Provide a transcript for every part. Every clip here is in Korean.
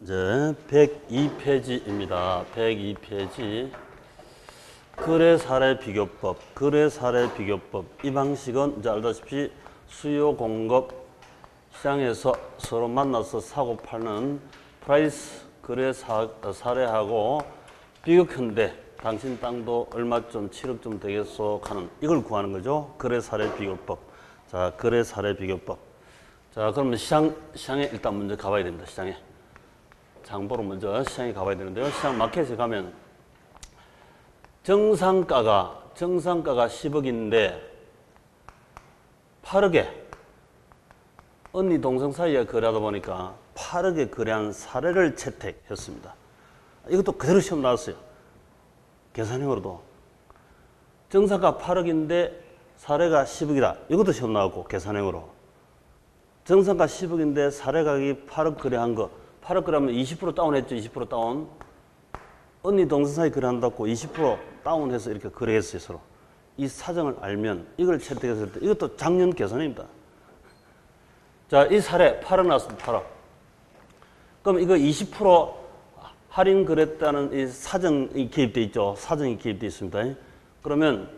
이제 102페이지입니다. 102페이지. 거래 사례 비교법. 거래 사례 비교법. 이 방식은 이제 알다시피 수요 공급 시장에서 서로 만나서 사고 파는 프라이스 거래 사례하고 비교컨대 당신 땅도 얼마쯤 7억쯤 되겠소 하는 이걸 구하는 거죠. 거래 사례 비교법. 자, 거래 사례 비교법. 자, 그러면 시장에 일단 먼저 가봐야 됩니다. 시장에. 장보러 먼저 시장에 가봐야 되는데요. 시장 마켓에 가면 정상가가 10억인데 8억에 언니 동생 사이에 거래하다 보니까 8억에 거래한 사례를 채택했습니다. 이것도 그대로 시험 나왔어요. 계산형으로도. 정상가 8억인데 사례가 10억이다. 이것도 시험 나왔고 계산형으로. 정상가 10억인데 사례 가격이 8억 거래한 거. 8억 거래하면 20% 다운했죠. 20% 다운. 언니 동생 사이 거래한다고 20% 다운해서 이렇게 거래했어요. 서로. 이 사정을 알면 이걸 채택했을 때 이것도 작년 계산입니다. 자, 이 사례 8억 나왔습니다. 8억. 그럼 이거 20% 할인 거래했다는 이 사정이 개입되어 있죠. 사정이 개입되어 있습니다. 그러면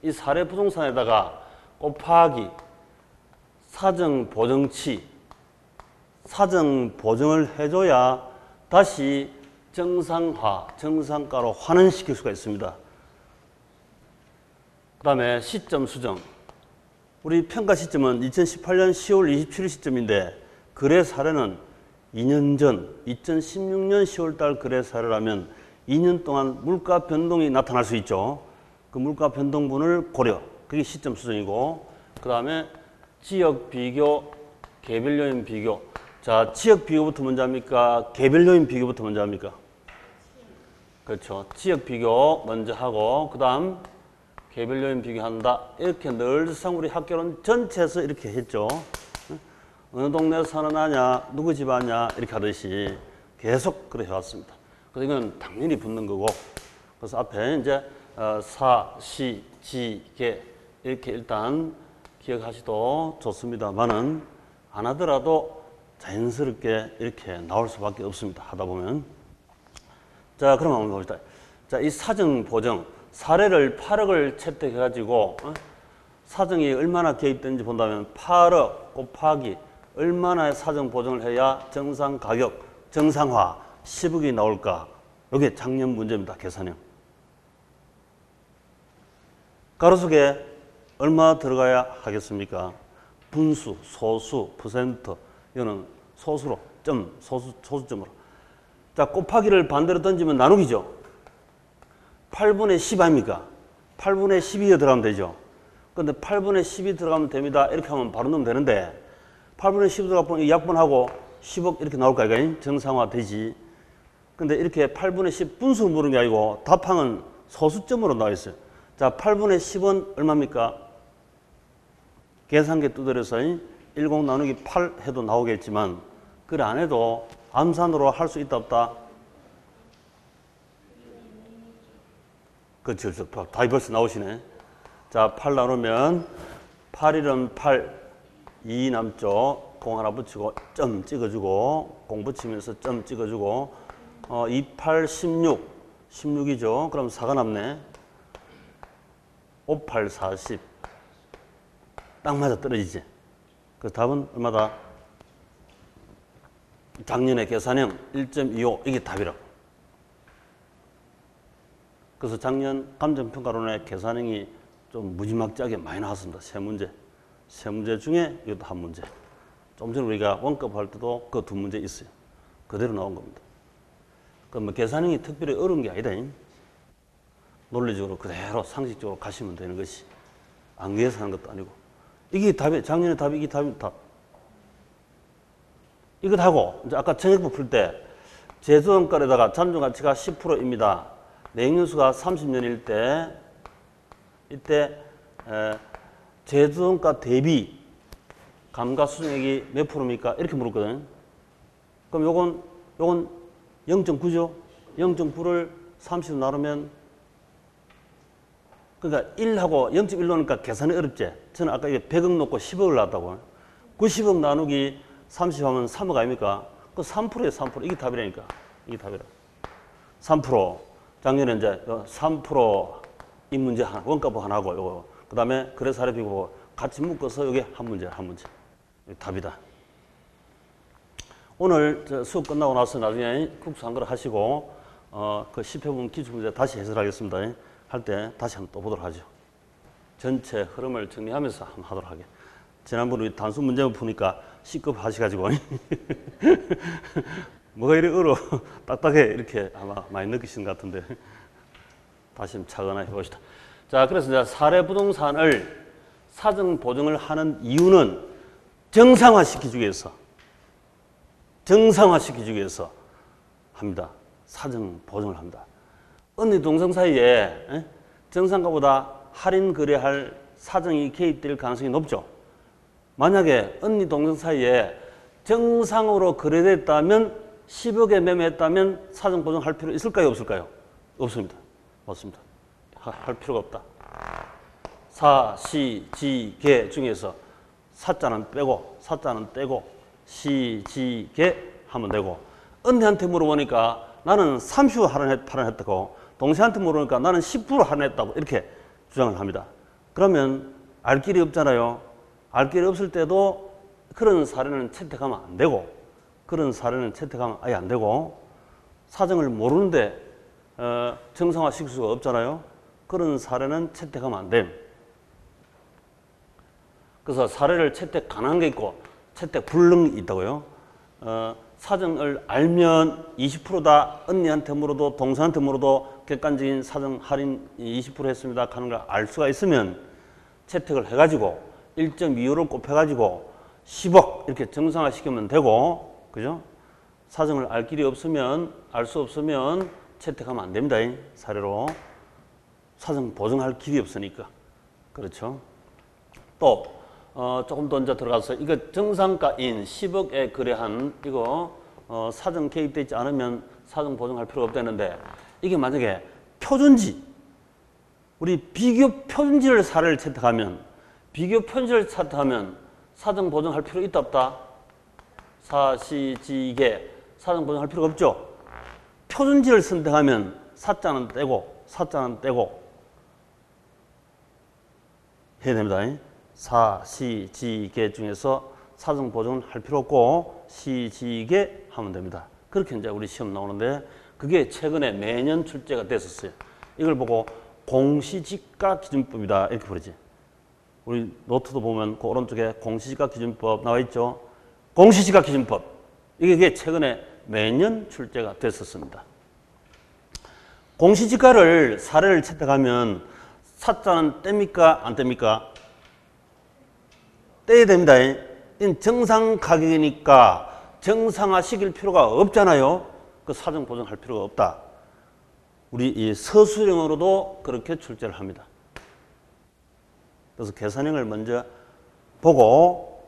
이 사례 부동산에다가 곱하기 사정 보정치 사정 보정을 해줘야 다시 정상가로 환원시킬 수가 있습니다. 그 다음에 시점 수정. 우리 평가 시점은 2018년 10월 27일 시점인데 거래 사례는 2년 전 2016년 10월 달 거래 사례라면 2년 동안 물가 변동이 나타날 수 있죠. 그 물가 변동분을 고려. 그게 시점 수정이고 그 다음에 지역 비교, 개별 요인 비교. 자, 지역 비교부터 먼저 합니까? 개별 요인 비교부터 먼저 합니까? 그렇죠. 지역 비교 먼저 하고 그 다음 개별 요인 비교한다. 이렇게 늘상 우리 학교는 전체에서 이렇게 했죠. 어느 동네에서 사는 아냐, 누구 집 아냐 이렇게 하듯이 계속 그래 해왔습니다. 그래서 이건 당연히 붙는 거고 그래서 앞에 이제 사, 시, 지, 개 이렇게 일단 기억하시도 좋습니다만은 안 하더라도 자연스럽게 이렇게 나올 수밖에 없습니다. 하다 보면. 자, 그럼 한번 봅시다. 자, 이 사정 보정. 사례를 8억을 채택해가지고, 사정이 얼마나 개입되는지 본다면 8억 곱하기 얼마나 사정 보정을 해야 정상 가격, 정상화 10억이 나올까? 이게 작년 문제입니다. 계산형. 가로 속에 얼마 들어가야 하겠습니까? 분수, 소수, 퍼센트. 이거는 소수로, 소수점으로. 자, 곱하기를 반대로 던지면 나누기죠. 8분의 10 아닙니까? 8분의 12에 들어가면 되죠. 근데 8분의 10이 들어가면 됩니다. 이렇게 하면 바로 넣으면 되는데 8분의 10 들어가면 약분하고 10억 이렇게 나올까? 이거 정상화 되지. 근데 이렇게 8분의 10 분수를 물은 게 아니고 답항은 소수점으로 나와 있어요. 자, 8분의 10은 얼마입니까? 계산기 두드려서 10 나누기 8 해도 나오겠지만 그래 안 해도 암산으로 할 수 있다 없다? 그렇죠. 답이 벌써 나오시네. 자, 8 나누면 8일은 8, 2 남죠. 공 하나 붙이고 점 찍어주고 공 붙이면서 점 찍어주고 2, 8, 16, 16이죠. 그럼 4가 남네. 5, 8, 40. 딱 맞아 떨어지지. 그 답은 얼마다? 작년의 계산형 1.25 이게 답이라고. 그래서 작년 감정평가론의 계산형이 좀 무지막지하게 많이 나왔습니다. 세 문제. 세 문제 중에 이것도 한 문제. 좀 전에 우리가 원급 할 때도 그 두 문제 있어요. 그대로 나온 겁니다. 그럼 뭐 계산형이 특별히 어려운 게 아니다. 논리적으로 그대로 상식적으로 가시면 되는 것이. 안 위해서 하는 것도 아니고. 이게 답이, 작년의 답이 이게 답입니다. 이것 하고, 이제 아까 정액부 풀 때, 제조원가에다가 잠정가치가 10%입니다. 내역연수가 30년일 때, 이때, 제조원가 대비 감가수정액이 몇 프로입니까? 이렇게 물었거든. 그럼 요건 0.9죠? 0.9를 30로 나누면, 그러니까 1하고 0.1 놓으니까 계산이 어렵지? 저는 아까 이게 100억 놓고 10억을 나왔다고. 90억 나누기 30 하면 3억 아닙니까? 그 3%예요, 3%. 이게 답이라니까. 이게 답이라. 3%. 작년에 이제 3%이 문제 하나, 원가부 하나 하고, 요거. 그 다음에 거래 사례 비교 같이 묶어서 이게 한 문제, 한 문제. 이게 답이다. 오늘 수업 끝나고 나서 나중에 국수 한 그릇 하시고, 그 10회 부분 기출문제 다시 해설하겠습니다. 할 때 다시 한번 또 보도록 하죠. 전체 흐름을 정리하면서 한번 하도록 하게. 지난번에 우리 단수 문제만 푸니까 C급 하셔가지고 뭐가 이리 어려워 딱딱해 이렇게 아마 많이 느끼시는 것 같은데 다시 한번 차근하게 해봅시다. 자, 그래서 이제 사례 부동산을 사정 보증을 하는 이유는 정상화시키기 위해서 합니다. 사정 보증을 합니다. 언니 동생 사이에 정상가보다 할인 거래할 사정이 개입될 가능성이 높죠. 만약에 언니 동생 사이에 정상으로 거래됐다면 10억에 매매했다면 사정 보증할 필요 있을까요? 없을까요? 없습니다. 맞습니다. 할 필요가 없다. 사, 시, 지, 개 중에서 사자는 빼고 시, 지, 개 하면 되고 언니한테 물어보니까 나는 30% 할인했다고 동생한테 물어보니까 나는 10% 할인했다고 이렇게 주장을 합니다. 그러면 알 길이 없잖아요. 알 길이 없을 때도 그런 사례는 채택하면 안 되고 아예 안 되고 사정을 모르는데 정상화 시킬 수가 없잖아요. 그런 사례는 채택하면 안 됨. 그래서 사례를 채택 가능한 게 있고 채택 불능이 있다고요. 사정을 알면 20%다 언니한테 물어도 동생한테 물어도 객관적인 사정 할인 20% 했습니다 하는 걸 알 수가 있으면 채택을 해가지고 1.25를 곱해가지고 10억 이렇게 정상화 시키면 되고, 그죠? 사정을 알 길이 없으면, 알 수 없으면 채택하면 안 됩니다. 사례로. 사정 보증할 길이 없으니까. 그렇죠? 또, 조금 더 이제 들어가서, 이거 정상가인 10억에 거래한 이거, 사정 개입되어 있지 않으면 사정 보증할 필요가 없다는데, 이게 만약에 표준지, 우리 비교 표준지를 사례를 채택하면, 사정 보증할 필요 있다 없다? 사시지계 사정 보증할 필요가 없죠. 표준지를 선택하면 사자는 떼고 해야 됩니다. 사시지계 중에서 사정 보증을 할 필요 없고 시지계 하면 됩니다. 그렇게 이제 우리 시험 나오는데 그게 최근에 매년 출제가 됐었어요. 이걸 보고 공시지가 기준법이다 이렇게 부르지. 우리 노트도 보면 그 오른쪽에 공시지가 기준법 나와 있죠. 공시지가 기준법. 이게 최근에 매년 출제가 됐었습니다. 공시지가를 사례를 채택하면 사자는 뗍니까? 안 뗍니까? 떼야 됩니다. 이건 정상 가격이니까 정상화 시킬 필요가 없잖아요. 그 사정 보증할 필요가 없다. 우리 이 서술형으로도 그렇게 출제를 합니다. 그래서 계산형을 먼저 보고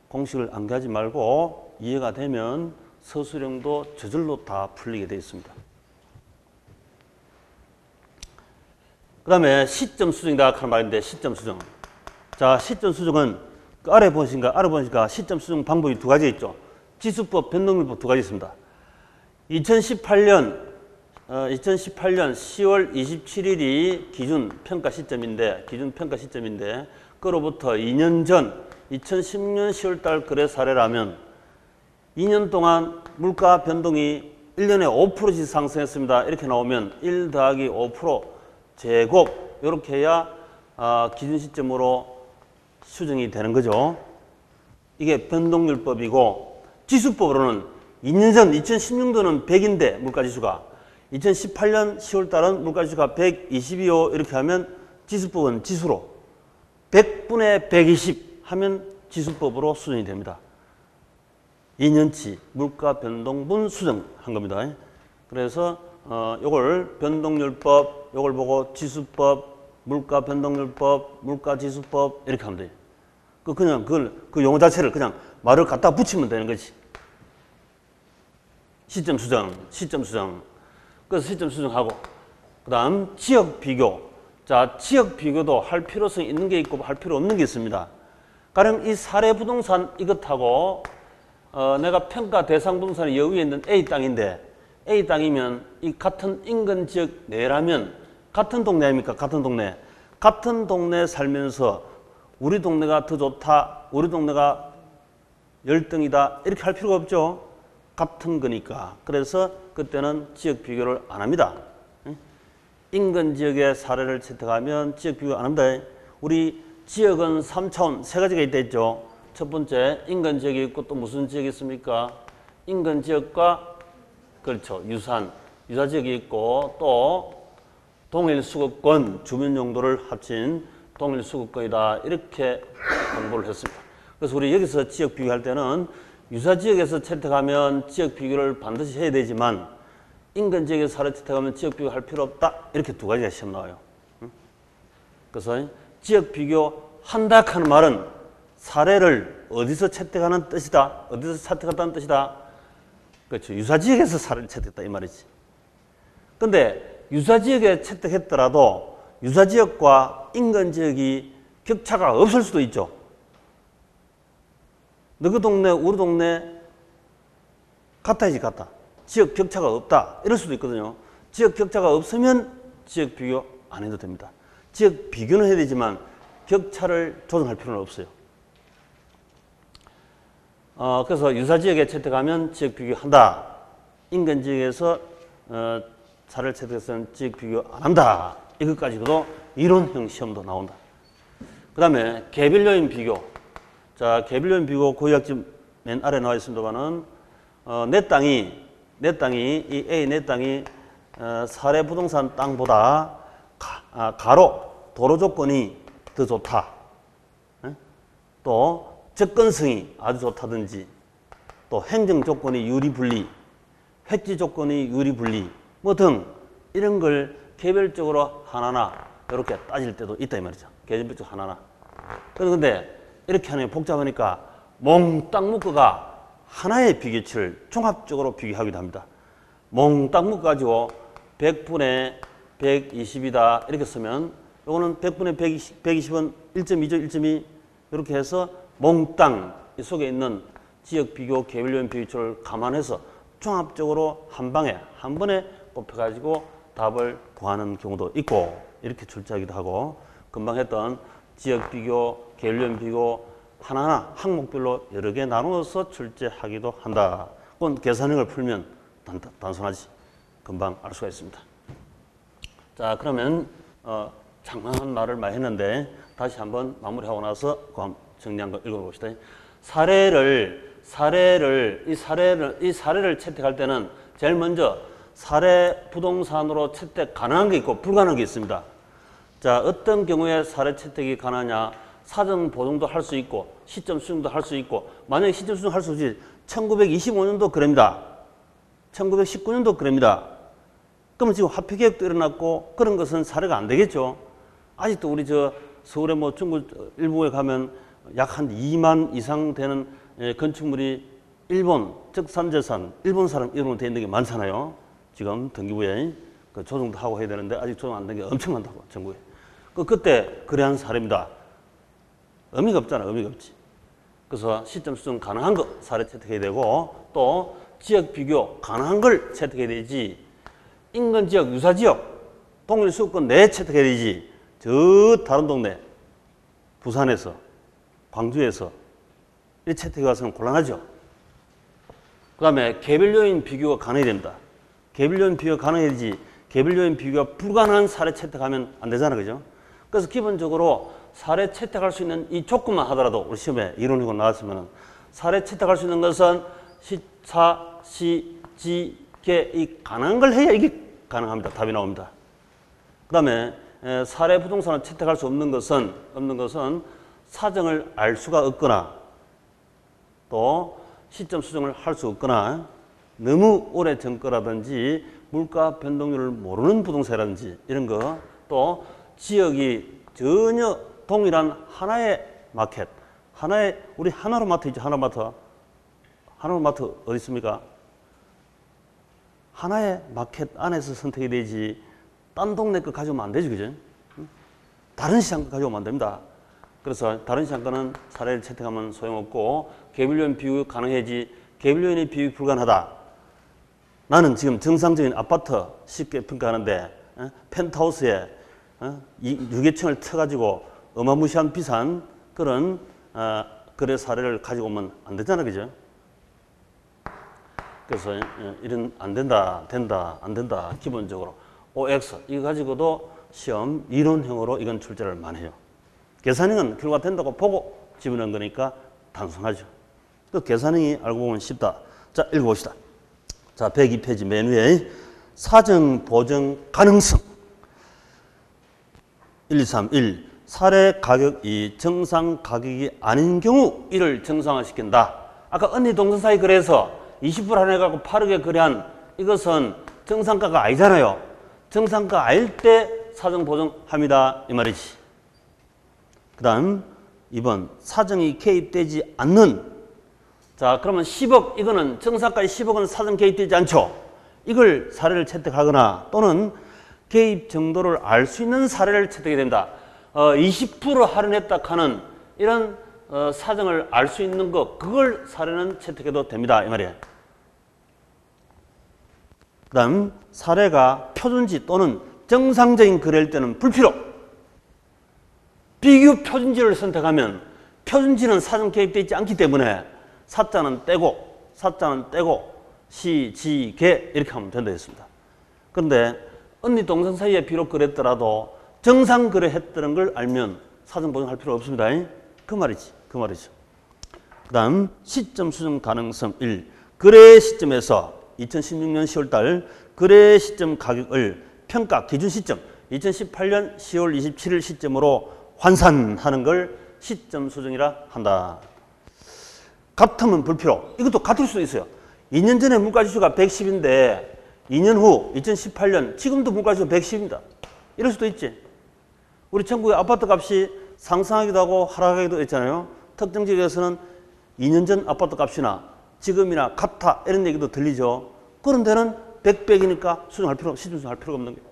공식을 암기하지 말고 이해가 되면 서술형도 저절로 다 풀리게 되어 있습니다. 그 다음에 시점 수정이다 하는 말인데 시점 수정. 자, 시점 수정은 그 아래 보시니까 시점 수정 방법이 두 가지 있죠. 지수법, 변동률법 두 가지 있습니다. 2018년 10월 27일이 기준 평가 시점인데 그로부터 2년 전 2016년 10월 달 거래 사례라면 2년 동안 물가 변동이 1년에 5%씩 상승했습니다. 이렇게 나오면 1 더하기 5% 제곱 이렇게 해야 기준 시점으로 수정이 되는 거죠. 이게 변동률법이고 지수법으로는 2년 전 2016년도는 100인데 물가지수가 2018년 10월 달은 물가지수가 120이요. 이렇게 하면 지수법은 지수로 100분의 120 하면 지수법으로 수정이 됩니다. 2년치 물가 변동분 수정한 겁니다. 그래서 요걸 변동률법, 요걸 보고 지수법, 물가 변동률법, 물가 지수법 이렇게 하면 돼요. 그냥 그 용어 자체를 그냥 말을 갖다 붙이면 되는 거지. 시점 수정. 그래서 시점 수정하고 그다음 지역 비교. 자, 지역 비교도 할 필요성이 있는 게 있고 할 필요 없는 게 있습니다. 가령 이 사례 부동산 이것하고 내가 평가 대상 부동산의 여기에 있는 A 땅인데 A 땅이면 이 같은 인근 지역 내라면 같은 동네 아닙니까? 같은 동네. 같은 동네에 살면서 우리 동네가 더 좋다. 우리 동네가 열등이다. 이렇게 할 필요가 없죠. 같은 거니까. 그래서 그때는 지역 비교를 안 합니다. 인근 지역의 사례를 채택하면 지역 비교 안 합니다. 우리 지역은 3차원 세 가지가 있다 했죠. 첫 번째 인근 지역이 있고 또 무슨 지역이 있습니까? 인근 지역과 그렇죠. 유사 지역이 있고 또 동일 수급권 주민 용도를 합친 동일 수급권이다. 이렇게 공부를 했습니다. 그래서 우리 여기서 지역 비교할 때는 유사 지역에서 채택하면 지역 비교를 반드시 해야 되지만 인근 지역에서 사례 채택하면 지역 비교할 필요 없다. 이렇게 두 가지가 시험 나와요. 그래서 지역 비교한다 하는 말은 사례를 어디서 채택하는 뜻이다. 어디서 채택한다는 뜻이다. 그렇죠. 유사 지역에서 사례를 채택했다 이 말이지. 근데 유사 지역에 채택했더라도 유사 지역과 인근 지역이 격차가 없을 수도 있죠. 너그 동네, 우리 동네 같아야지 같다. 지역 격차가 없다. 이럴 수도 있거든요. 지역 격차가 없으면 지역 비교 안 해도 됩니다. 지역 비교는 해야 되지만 격차를 조정할 필요는 없어요. 그래서 유사 지역에 채택하면 지역 비교한다. 인근 지역에서 사례를 채택해서는 지역 비교 안 한다. 이것까지도 이론형 시험도 나온다. 그 다음에 개별 요인 비교. 자, 개별 요인 비교 고의학집 맨 아래 나와 있습니다만은 내 땅이 이 A 내 땅이 사례 부동산 땅보다 가로 도로 조건이 더 좋다. 또 접근성이 아주 좋다든지 또 행정 조건이 유리분리, 획지 조건이 유리분리 뭐 등 이런 걸 개별적으로 하나하나 이렇게 따질 때도 있다 이 말이죠. 개별적으로 하나하나. 그런데 이렇게 하면 복잡하니까 몽땅 묶어가 하나의 비교치를 종합적으로 비교하기도 합니다. 몽땅 묶어가지고 100분의 120이다 이렇게 쓰면 이거는 100분의 120은 1.2죠. 1.2 이렇게 해서 몽땅 이 속에 있는 지역 비교, 개별 요인 비교치를 감안해서 종합적으로 한 번에 꼽혀가지고 답을 구하는 경우도 있고 이렇게 출제하기도 하고 금방 했던 지역 비교, 개별 요인 비교 하나하나 항목별로 여러 개 나누어서 출제하기도 한다. 그건 계산형을 풀면 단순하지. 금방 알 수가 있습니다. 자, 그러면 장황한 말을 많이 했는데 다시 한번 마무리하고 나서 정리한 거 읽어봅시다. 이 사례를 채택할 때는 제일 먼저 사례 부동산으로 채택 가능한 게 있고 불가능한 게 있습니다. 자, 어떤 경우에 사례 채택이 가능하냐? 사전 보증도 할 수 있고 시점 수정도 할 수 있고 만약에 시점 수정 할 수 없이 1925년도 그럽니다. 1919년도 그럽니다. 그러면 지금 화폐개혁도 일어났고 그런 것은 사례가 안 되겠죠. 아직도 우리 서울의 중구 일부에 가면 약 한 2만 이상 되는 건축물이 일본, 즉 산재산, 일본 사람 이름으로 되어 있는 게 많잖아요. 지금 등기부에 그 조정도 하고 해야 되는데 아직 조정 안 된 게 엄청 많다고 전국에. 그때 그래한 사례입니다. 의미가 없잖아. 의미가 없지. 그래서 시점 수정 가능한 거 사례 채택해야 되고 또 지역 비교 가능한 걸 채택해야 되지. 인근 지역, 유사 지역, 동일 수급권 내 채택해야 되지. 저 다른 동네, 부산에서, 광주에서 이 채택해 와서는 곤란하죠. 그 다음에 개별 요인 비교가 가능해야 됩니다. 개별 요인 비교가 가능해야지 개별 요인 비교가 불가능한 사례 채택하면 안 되잖아. 그죠? 그래서 기본적으로 사례 채택할 수 있는 이 조건만 하더라도 우리 시험에 이론이고 나왔으면 사례 채택할 수 있는 것은 시차, 시, 지, 개 이 가능한 걸 해야 이게 가능합니다. 답이 나옵니다. 그 다음에 사례 부동산을 채택할 수 없는 것은 사정을 알 수가 없거나 또 시점 수정을 할 수 없거나 너무 오래 전거라든지 물가 변동률을 모르는 부동산이라든지 이런 거 또 지역이 전혀 동일한 하나의 마켓, 우리 하나로마트 있죠. 하나로마트 어디 있습니까? 하나의 마켓 안에서 선택이 되지 딴 동네 거 가져오면 안 되지. 그죠? 다른 시장 거 가져오면 안 됩니다. 그래서 다른 시장 거는 사례를 채택하면 소용없고 개별 요인 비교 가능해지 개별 요인이 비교가 불가능하다. 나는 지금 정상적인 아파트 쉽게 평가하는데 펜트하우스에 유계층을 쳐가지고 어마무시한 비싼 그런 거래 사례를 가지고 오면 안 되잖아, 그죠? 그래서 이런 안 된다, 된다, 안 된다. 기본적으로 OX 이거 가지고도 시험 이론형으로 이건 출제를 많이 해요. 계산형은 결과 된다고 보고 집어넣은 거니까 단순하죠. 그 계산형이 알고 보면 쉽다. 자, 읽어봅시다. 자, 102페이지 맨 위에 사정 보정 가능성 1, 2, 3, 1. 사례 가격이 정상 가격이 아닌 경우 이를 정상화시킨다. 아까 언니 동생 사이 거래에서 20% 할인해갖고 8억에 거래한 이것은 정상가가 아니잖아요. 정상가 아닐 때 사정 보정합니다. 이 말이지. 그 다음 2번 사정이 개입되지 않는. 자, 그러면 10억 이거는 정상가의 10억은 사정 개입되지 않죠. 이걸 사례를 채택하거나 또는 개입 정도를 알 수 있는 사례를 채택해야 된다. 20% 할인했다 하는 이런 사정을 알 수 있는 것, 그걸 사례는 채택해도 됩니다. 이 말이에요. 그 다음 사례가 표준지 또는 정상적인 거래일 때는 불필요. 비교 표준지를 선택하면 표준지는 사정 개입되어 있지 않기 때문에 사자는 떼고 시, 지, 개 이렇게 하면 된다 했습니다. 그런데 언니 동생 사이에 비록 그랬더라도 정상 거래했다는 걸 알면 사정 보정할 필요 없습니다. 그 말이지. 그 말이죠. 그 다음 시점 수정 가능성 1. 거래 시점에서 2016년 10월달 거래 시점 가격을 평가 기준 시점 2018년 10월 27일 시점으로 환산하는 걸 시점 수정이라 한다. 같으면 불필요. 이것도 같을 수도 있어요. 2년 전에 물가지수가 110인데 2년 후 2018년 지금도 물가지수가 110입니다. 이럴 수도 있지. 우리 전국의 아파트 값이 상승하기도 하고 하락하기도 했잖아요. 특정 지역에서는 2년 전 아파트 값이나 지금이나 같아 이런 얘기도 들리죠. 그런 데는 100이니까 수정할 필요, 시점 수정할 필요가 없는 거예요.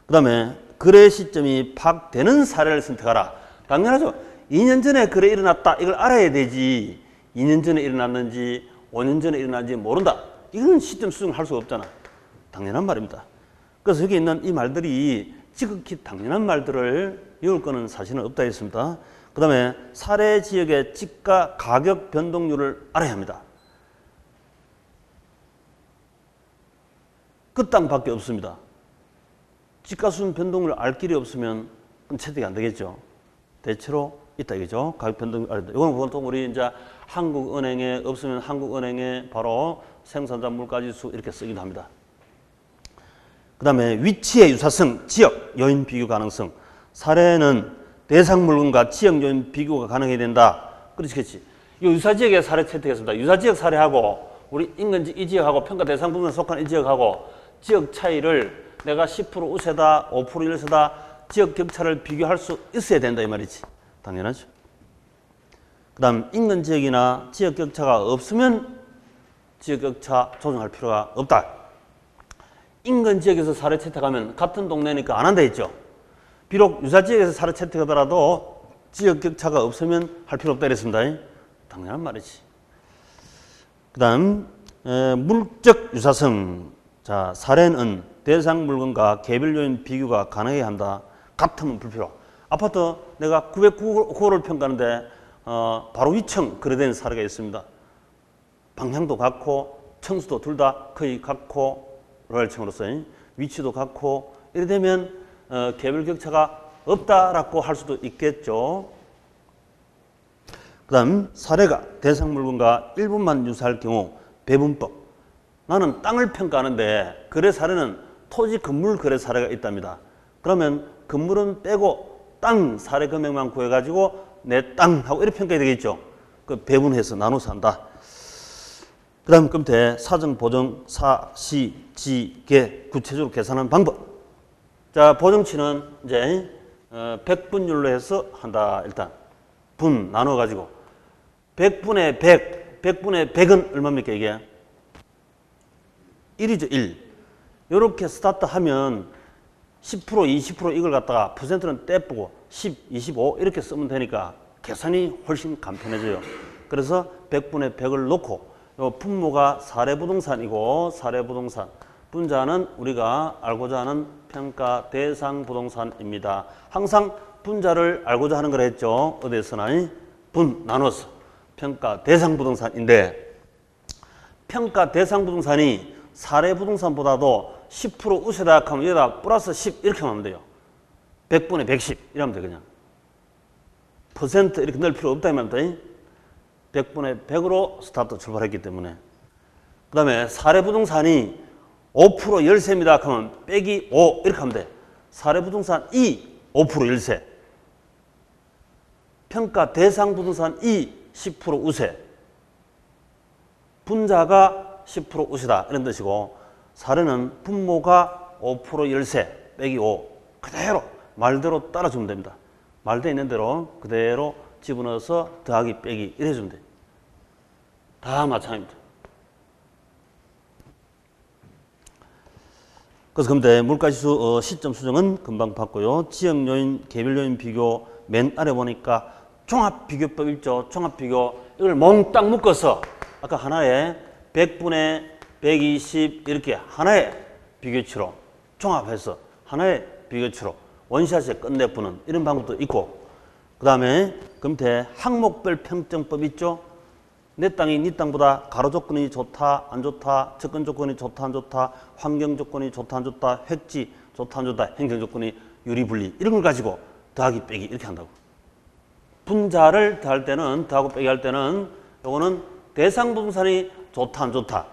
그 다음에 거래 시점이 파악되는 사례를 선택하라. 당연하죠. 2년 전에 거래 일어났다. 이걸 알아야 되지. 2년 전에 일어났는지 5년 전에 일어났는지 모른다. 이건 시점 수정할 수가 없잖아. 당연한 말입니다. 그래서 여기 있는 이 말들이 지극히 당연한 말들을 외울 거는 사실은 없다 했습니다. 그 다음에 사례 지역의 지가 가격 변동률을 알아야 합니다. 그 땅밖에 없습니다. 지가 수준 변동률을 알 길이 없으면 채택이 안 되겠죠. 대체로 있다 이거죠. 가격 변동률 알아야 된다. 이건 보통 우리 이제 한국은행에 없으면 한국은행에 바로 생산자 물가지수 이렇게 쓰기도 합니다. 그 다음에 위치의 유사성, 지역 요인 비교 가능성. 사례는 대상 물건과 지역 요인 비교가 가능해야 된다. 그렇지. 이 유사지역의 사례 채택했습니다. 유사지역 사례하고 우리 인근지 이 지역하고 평가 대상 부분에 속한 이 지역하고 지역 차이를 내가 10% 우세다, 5% 일세다 지역 격차를 비교할 수 있어야 된다 이 말이지. 당연하죠. 그 다음 인근 지역이나 지역 격차가 없으면 지역 격차 조정할 필요가 없다. 인근 지역에서 사례 채택하면 같은 동네니까 안 한다 했죠. 비록 유사 지역에서 사례 채택하더라도 지역 격차가 없으면 할 필요 없다 그랬습니다. 당연한 말이지. 그 다음 물적 유사성. 자, 사례는 대상 물건과 개별 요인 비교가 가능해야 한다. 같으면 불필요. 아파트 내가 909호를 평가하는데 바로 위층 거래된 사례가 있습니다. 방향도 같고 층수도 둘 다 거의 같고 로얄층으로서 위치도 같고 이래 되면 개별 격차가 없다라고 할 수도 있겠죠. 그 다음 사례가 대상 물건과 일부만 유사할 경우 배분법. 나는 땅을 평가하는데 거래 사례는 토지 건물 거래 사례가 있답니다. 그러면 건물은 빼고 땅 사례 금액만 구해가지고 내 땅하고 이렇게 평가해야 되겠죠. 그 배분해서 나눠서 한다. 그 다음 끝에 사정, 보정, 사, 시, 지, 개 구체적으로 계산하는 방법. 자, 보정치는 이제 100분율로 해서 한다. 일단 분 나눠가지고 100분의 100, 100분의 100은 얼마입니까 이게? 1이죠. 1. 이렇게 스타트하면 10%, 20% 이걸 갖다가 퍼센트는 떼쁘고 10, 25 이렇게 쓰면 되니까 계산이 훨씬 간편해져요. 그래서 100분의 100을 놓고 요 분모가 사례부동산이고 사례부동산. 분자는 우리가 알고자 하는 평가 대상 부동산입니다. 항상 분자를 알고자 하는 걸 했죠. 어디에서나 분 나눠서 평가 대상 부동산인데 평가 대상 부동산이 사례 부동산보다도 10% 우세다 하면 여기다 플러스 10 이렇게 하면 돼요. 100분의 110 이러면 돼 그냥. 퍼센트 이렇게 넣을 필요 없다 이면 돼. 100분의 100으로 스타트 출발했기 때문에. 그 다음에 사례 부동산이 5% 열세입니다 하면 빼기 5 이렇게 하면 돼. 사례 부동산 2 5% 열세. 평가 대상 부동산 2 10% 우세. 분자가 10% 우세다 이런 뜻이고 사례는 분모가 5% 열세 빼기 5 그대로 말대로 따라주면 됩니다. 말돼 있는 대로 그대로 집어넣어서 더하기 빼기 이래 주면 돼요. 다 마찬가지입니다. 그래서 근데 물가지수 시점 수정은 금방 봤고요. 지역요인, 개별요인 비교 맨 아래 보니까 종합비교법 있죠. 종합비교 이걸 몽땅 묶어서 아까 하나에 100분의 120 이렇게 하나의 비교치로 종합해서 하나의 비교치로 원샷에 끝내보는 이런 방법도 있고 그 다음에 그 밑에 항목별 평정법 있죠. 내 땅이 네 땅보다 가로 조건이 좋다 안 좋다 접근 조건이 좋다 안 좋다 환경 조건이 좋다 안 좋다 획지 좋다 안 좋다 행정 조건이 유리분리 이런 걸 가지고 더하기 빼기 이렇게 한다고. 분자를 더할 때는 더하고 빼기 할 때는 요거는 대상 부동산이 좋다 안 좋다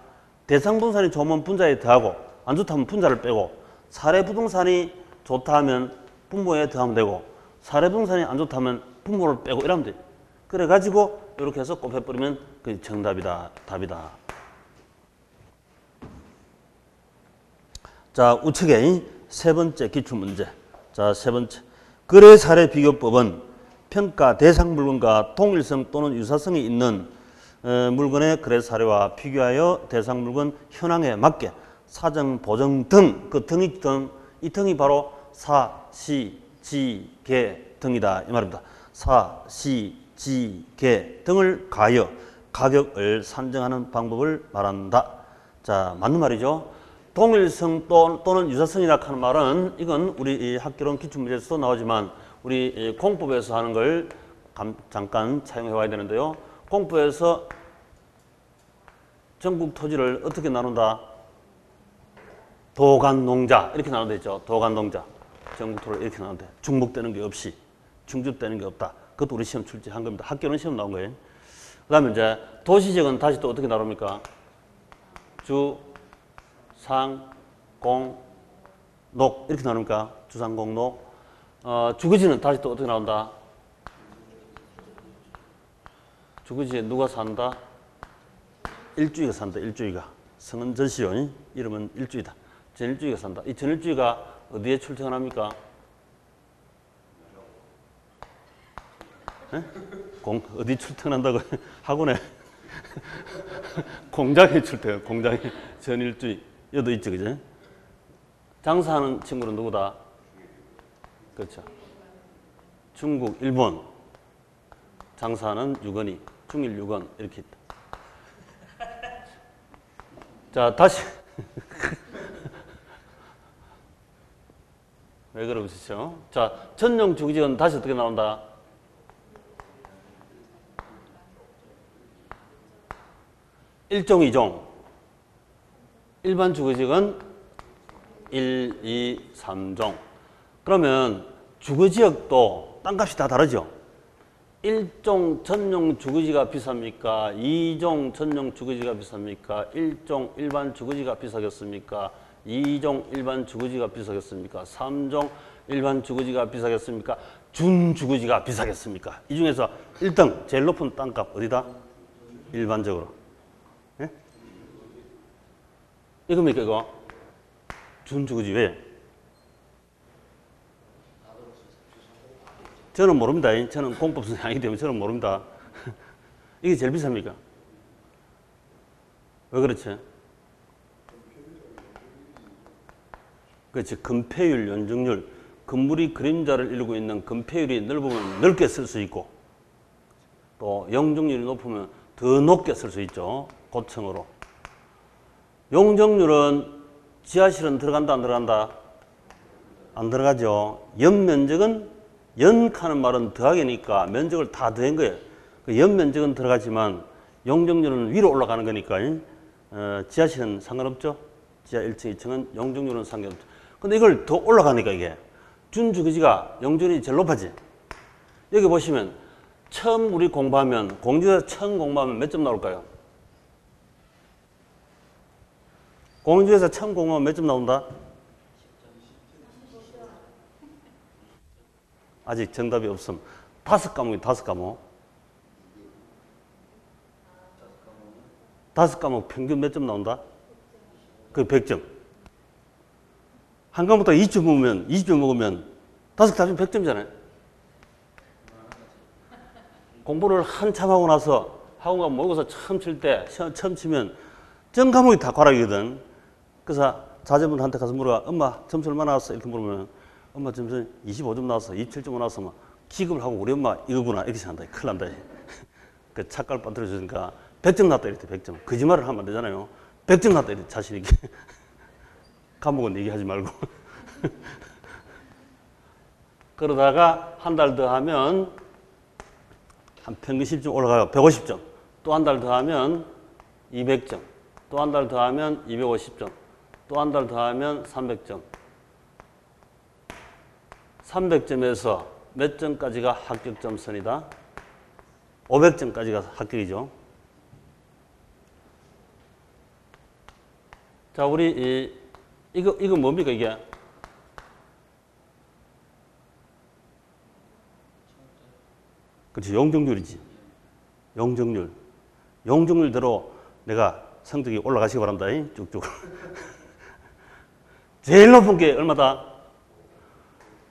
대상 부동산이 좋으면 분자에 더하고 안 좋다 하면 분자를 빼고 사례 부동산이 좋다 하면 분모에 더하면 되고 사례 부동산이 안 좋다 하면 분모를 빼고 이러면 돼. 그래 가지고 이렇게 해서 곱해버리면 그게 정답이다 답이다. 자 우측에 세 번째 기출문제. 자 세 번째 거래 사례 비교법은 평가 대상 물건과 동일성 또는 유사성이 있는 물건의 거래 사례와 비교하여 대상 물건 현황에 맞게 사정, 보정 등, 그 등이 등, 이 등이 바로 사, 시, 지, 계 등이다 이 말입니다. 사, 시, 지, 계 등을 가하여 가격을 산정하는 방법을 말한다. 자 맞는 말이죠. 동일성 또는 유사성이라 하는 말은 이건 우리 학교론 기출문제에서도 나오지만 우리 공법에서 하는 걸 잠깐 차용해 와야 되는데요. 공법에서 전국 토지를 어떻게 나눈다? 도간농자 이렇게 나눠져 있죠. 도간농자. 전국 토지를 이렇게 나누는데 중복되는 게 없이 중집되는 게 없다. 그것도 우리 시험 출제한 겁니다. 학교는 시험 나온 거예요. 그 다음에 이제 도시지역은 다시 또 어떻게 나눕니까? 주, 상, 공, 녹 이렇게 나눕니까? 주상, 공, 녹. 주거지는 다시 또 어떻게 나온다? 주거지에 누가 산다? 일주이가 산다. 일주이가. 성은 전시요. 이름은 일주이다. 전일주이가 산다. 이 전일주이가 어디에 출퇴근합니까? 어디 출퇴근한다고? 학원에. 공장에 출퇴근. 공장에 전일주이. 여도 있죠. 그죠? 장사하는 친구는 누구다? 그렇죠. 중국, 일본. 장사하는 유건이. 중일 유건. 이렇게 있다. 자, 다시. 왜 그러시죠? 자, 전용 주거지역은 다시 어떻게 나온다? 일종, 이종. 일반 주거지역은 1, 2, 3종. 그러면 주거지역도 땅값이 다 다르죠? 1종 전용 주거지가 비쌉니까? 2종 전용 주거지가 비쌉니까? 1종 일반 주거지가 비싸겠습니까? 2종 일반 주거지가 비싸겠습니까? 3종 일반 주거지가 비싸겠습니까? 준주거지가 비싸겠습니까? 이 중에서 1등 제일 높은 땅값 어디다? 일반적으로. 예? 이겁니까 이거? 준주거지 왜? 저는 모릅니다. 저는 공법선생이 아니기 때문에 저는 모릅니다. 이게 제일 비쌉니까? 왜 그렇지? 그렇지. 건폐율, 연중률. 건물이 그림자를 이루고 있는 건폐율이 넓으면 넓게 쓸 수 있고 또 용적률이 높으면 더 높게 쓸 수 있죠. 고층으로. 용적률은 지하실은 들어간다 안 들어간다? 안 들어가죠. 연면적은 연하는 말은 더하기니까 면적을 다 더한 거예요. 그 연면적은 들어가지만 용적률은 위로 올라가는 거니까 지하실은 상관없죠. 지하 1층, 2층은 용적률은 상관없죠. 근데 이걸 더 올라가니까 이게 준주거지가 용적률이 제일 높아지. 여기 보시면 처음 우리 공부하면 공주에서 처음 공부하면 몇 점 나올까요? 공주에서 처음 공부하면 몇 점 나온다? 아직 정답이 없음. 5과목이 5과목. 5과목 평균 몇 점 나온다? 그 100점. 한 과목당 2점 먹으면 20점 먹으면 5개 다 100점이잖아요. 공부를 한참 하고 나서 학원가 모의고사 처음 칠 때, 처음 치면 전 과목이 다 과락이거든. 그래서 자제분한테 가서 물어봐. 엄마 점수 얼마 나왔어? 이렇게 물으면 엄마 점수 25점 나왔어. 27점 나왔어. 막 기겁을 하고 우리 엄마 이거구나. 이렇게 생각한다. 큰일 난다. 그 착각을 빠뜨려주니까 100점 났다. 이렇게 100점. 거짓말을 하면 안 되잖아요. 100점 났다. 이렇게 자신있게. 과목은 얘기하지 말고. 그러다가 한 달 더 하면 한 평균 10점 올라가요. 150점. 또 한 달 더 하면 200점. 또 한 달 더 하면 250점. 또 한 달 더 하면 300점. 300점에서 몇 점까지가 합격점선이다? 500점까지가 합격이죠. 자, 우리 이거 뭡니까 이게? 그렇지, 용적률이지. 용적률. 용적률대로 내가 성적이 올라가시기 바랍니다. 쭉쭉. 제일 높은 게 얼마다?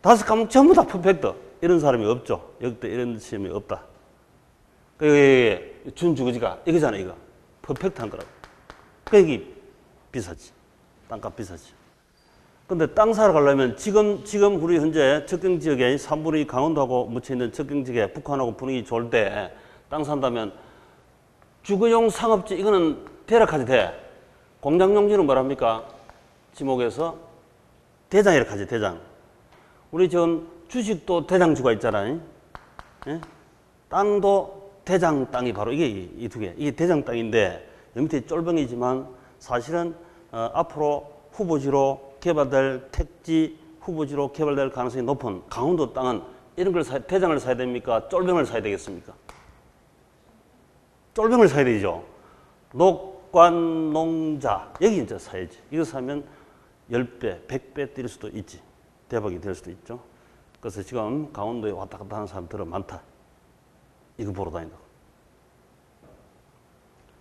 5과목 전부 다 퍼펙트. 이런 사람이 없죠. 역대 이런 시험이 없다. 그 준주거지가 이거잖아, 이거. 퍼펙트한 거라고. 그 이게 비싸지. 땅값 비싸지. 근데 땅 사러 가려면 지금 우리 현재 적경지역에 3분의 2 강원도하고 묻혀 있는 적경지역에 북한하고 분위기 좋을 때 땅 산다면 주거용 상업지 이거는 대략하지 돼. 공장용지는 뭐랍니까? 지목에서 대장이라고 하지, 대장. 우리 지금 주식도 대장주가 있잖아요. 예? 땅도 대장 땅이 바로 이게 이 두 개. 이게 대장 땅인데 여기 밑에 쫄병이지만 사실은 앞으로 후보지로 개발될 택지 후보지로 개발될 가능성이 높은 강원도 땅은 이런 걸 대장을 사야 됩니까? 쫄병을 사야 되겠습니까? 쫄병을 사야 되죠. 녹관, 농자 여기 이제 사야지. 이거 사면 10배, 100배 뛸 수도 있지. 대박이 될 수도 있죠. 그래서 지금 강원도에 왔다 갔다 하는 사람들은 많다. 이거 보러 다닌다고.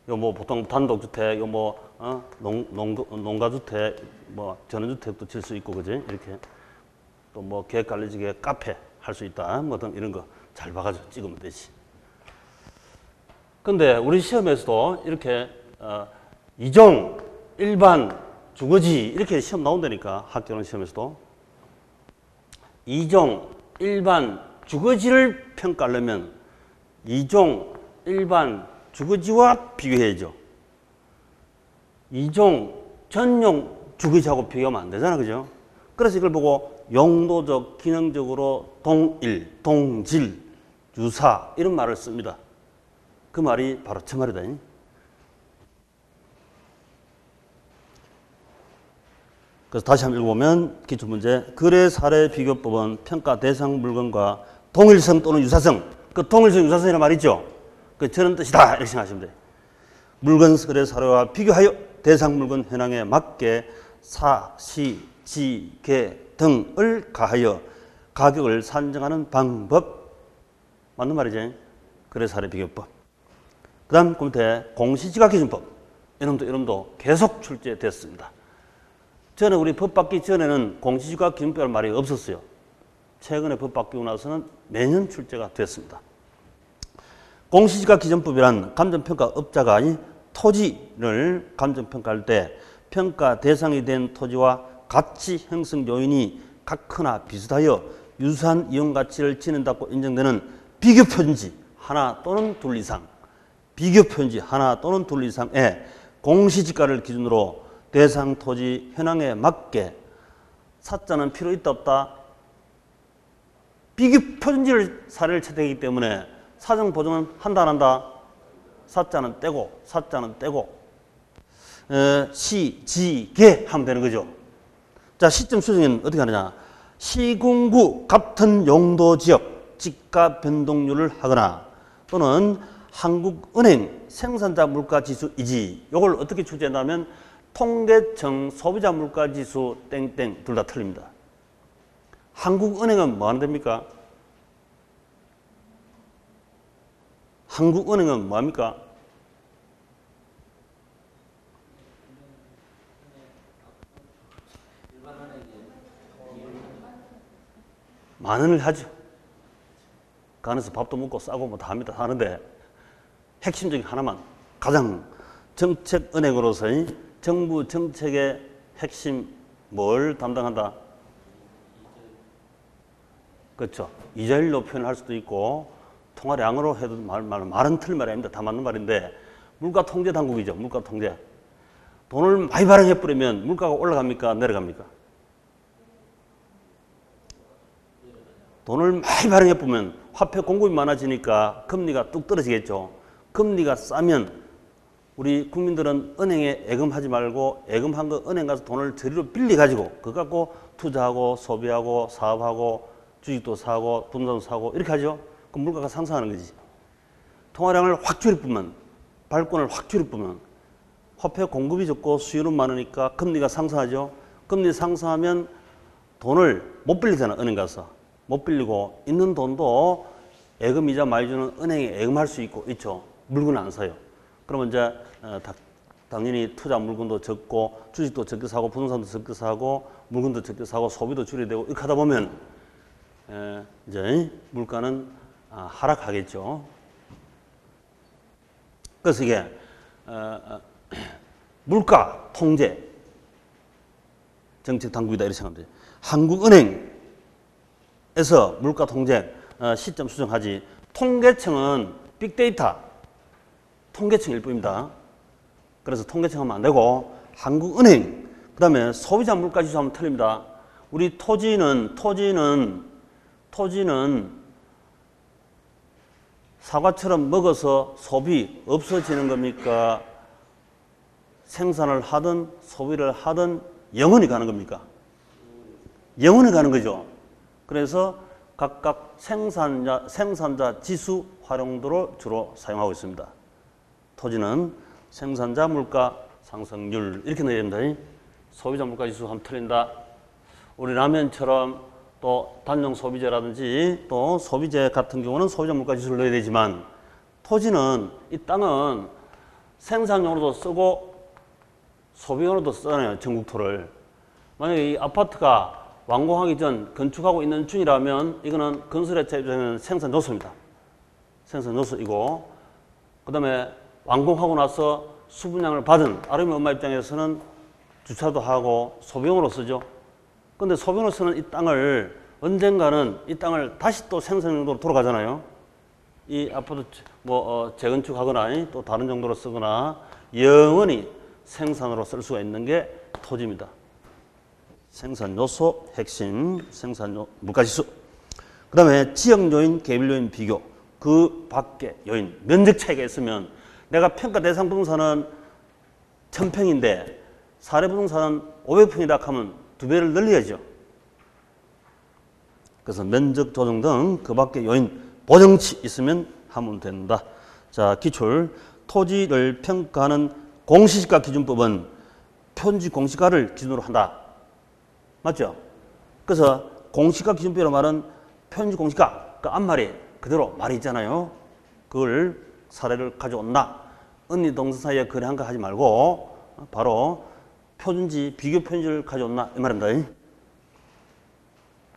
요 뭐 보통 단독주택, 요 뭐 농가주택, 뭐 전원주택도 질 수 있고 그지? 이렇게 또 뭐 계획관리직에 카페 할 수 있다. 뭐 등 이런 거 잘 봐가지고 찍으면 되지. 근데 우리 시험에서도 이렇게 이종, 일반, 주거지 이렇게 시험 나온다니까. 학교는 시험에서도 이종, 일반, 주거지를 평가하려면 이종, 일반, 주거지와 비교해야죠. 이종, 전용 주거지하고 비교하면 안 되잖아, 그죠? 그래서 이걸 보고 용도적, 기능적으로 동일, 동질, 유사 이런 말을 씁니다. 그 말이 바로 저 말이다. 그래서 다시 한번 읽어보면 기출문제 거래 사례 비교법은 평가 대상 물건과 동일성 또는 유사성, 그 동일성 유사성이라는 말 있죠? 그 저런 뜻이다 이렇게 생각하시면 돼요. 물건 거래 사례와 비교하여 대상 물건 현황에 맞게 사, 시, 지, 계 등을 가하여 가격을 산정하는 방법. 맞는 말이지? 거래 사례 비교법. 그 다음 그 밑에 공시지가기준법. 이놈도 계속 출제됐습니다. 전에 우리 법 바뀌기 전에는 공시지가기준법이라는 말이 없었어요. 최근에 법 바뀌고 나서는 매년 출제가 됐습니다. 공시지가기준법이란 감정평가업자가 토지를 감정평가할 때 평가 대상이 된 토지와 가치 형성 요인이 같거나 비슷하여 유사한 이용가치를 지닌다고 인정되는 비교표준지 하나 또는 둘 이상, 비교 표현지 하나 또는 둘 이상의 공시지가를 기준으로 대상 토지 현황에 맞게 사자는 필요 있다 없다? 비교 표준지를 사례를 채택하기 때문에 사정 보정은 한다 안 한다? 사자는 떼고 사자는 떼고 시, 지, 개 하면 되는 거죠. 자, 시점 수정은 어떻게 하느냐? 시군구 같은 용도 지역 지가 변동률을 하거나 또는 한국은행 생산자 물가지수 이지 이걸 어떻게 출제한다면 통계청 소비자 물가지수 땡땡 둘 다 틀립니다. 한국은행은 뭐 하는 됩니까? 한국은행은 뭐 합니까? 많은 일 하죠. 그 안에서 밥도 먹고 싸고 뭐 다 합니다. 하는데 핵심적인 하나만 가장 정책은행으로서의 정부 정책의 핵심 뭘 담당한다? 그렇죠. 이자율로 표현할 수도 있고 통화량으로 해도 말은 틀린 말이 아닙니다. 다 맞는 말인데 물가통제 당국이죠. 물가통제. 돈을 많이 발행해버리면 물가가 올라갑니까? 내려갑니까? 돈을 많이 발행해보면 화폐 공급이 많아지니까 금리가 뚝 떨어지겠죠. 금리가 싸면 우리 국민들은 은행에 예금하지 말고 예금한 거 은행 가서 돈을 저리로 빌려가지고 그거 갖고 투자하고 소비하고 사업하고 주식도 사고 부동산도 사고 이렇게 하죠. 그럼 물가가 상승하는 거지. 통화량을 확 줄이면 발권을 확 줄이면 화폐 공급이 적고 수요는 많으니까 금리가 상승하죠. 금리 상승하면 돈을 못 빌리잖아. 은행 가서. 못 빌리고 있는 돈도 예금 이자 많이 주는 은행에 예금할 수 있죠. 물건 안 사요. 그러면 이제 당연히 투자 물건도 적고 주식도 적게 사고 부동산도 적게 사고 물건도 적게 사고 소비도 줄여야 되고 이렇게 하다 보면 이제 물가는 하락하겠죠. 그래서 이게 물가 통제 정책 당국이다 이렇게 생각하면 돼요. 한국은행에서 물가 통제 시점 수정하지. 통계청은 빅데이터 통계청일 뿐입니다. 그래서 통계청 하면 안 되고 한국은행 그다음에 소비자 물가지수 하면 틀립니다. 우리 토지는 사과처럼 먹어서 소비 없어지는 겁니까? 생산을 하든 소비를 하든 영원히 가는 겁니까? 영원히 가는 거죠. 그래서 각각 생산자 지수 활용도를 주로 사용하고 있습니다. 토지는 생산자 물가 상승률 이렇게 넣어야 됩니다. 소비자 물가 지수 하면 틀린다. 우리 라면처럼 또 단용 소비재라든지 또 소비재 같은 경우는 소비자 물가 지수를 넣어야 되지만 토지는 이 땅은 생산용으로도 쓰고 소비용으로도 쓰잖아요. 전국토를. 만약에 이 아파트가 완공하기 전 건축하고 있는 중이라면 이거는 건설업체 입장에서는 생산 요소입니다. 생산 요소이고 그 다음에 완공하고 나서 수분양을 받은 아르미 엄마 입장에서는 주차도 하고 소비용으로 쓰죠. 근데 소비용으로 쓰는 이 땅을 언젠가는 이 땅을 다시 또 생산용도로 돌아가잖아요. 이 아파트 재건축하거나 또 다른 정도로 쓰거나 영원히 생산으로 쓸 수가 있는 게 토지입니다. 생산 요소 핵심 생산 물가지수. 그 다음에 지역 요인, 개별 요인 비교. 그 밖에 요인, 면적 차이가 있으면 내가 평가 대상 부동산은 1000평인데 사례 부동산은 500평이다 하면 2배를 늘려야죠. 그래서 면적 조정 등 그 밖에 요인, 보정치 있으면 하면 된다. 자, 기출. 토지를 평가하는 공시지가 기준법은 표준지 공시가를 기준으로 한다. 맞죠? 그래서 공시가 기준법이라는 말은 표준지 공시가, 그 앞말이 그대로 말이 있잖아요. 그걸 사례를 가져온다. 언니 동생 사이에 거래한 거 하지 말고 바로 표준지, 비교 표준지를 가져온다. 이 말입니다.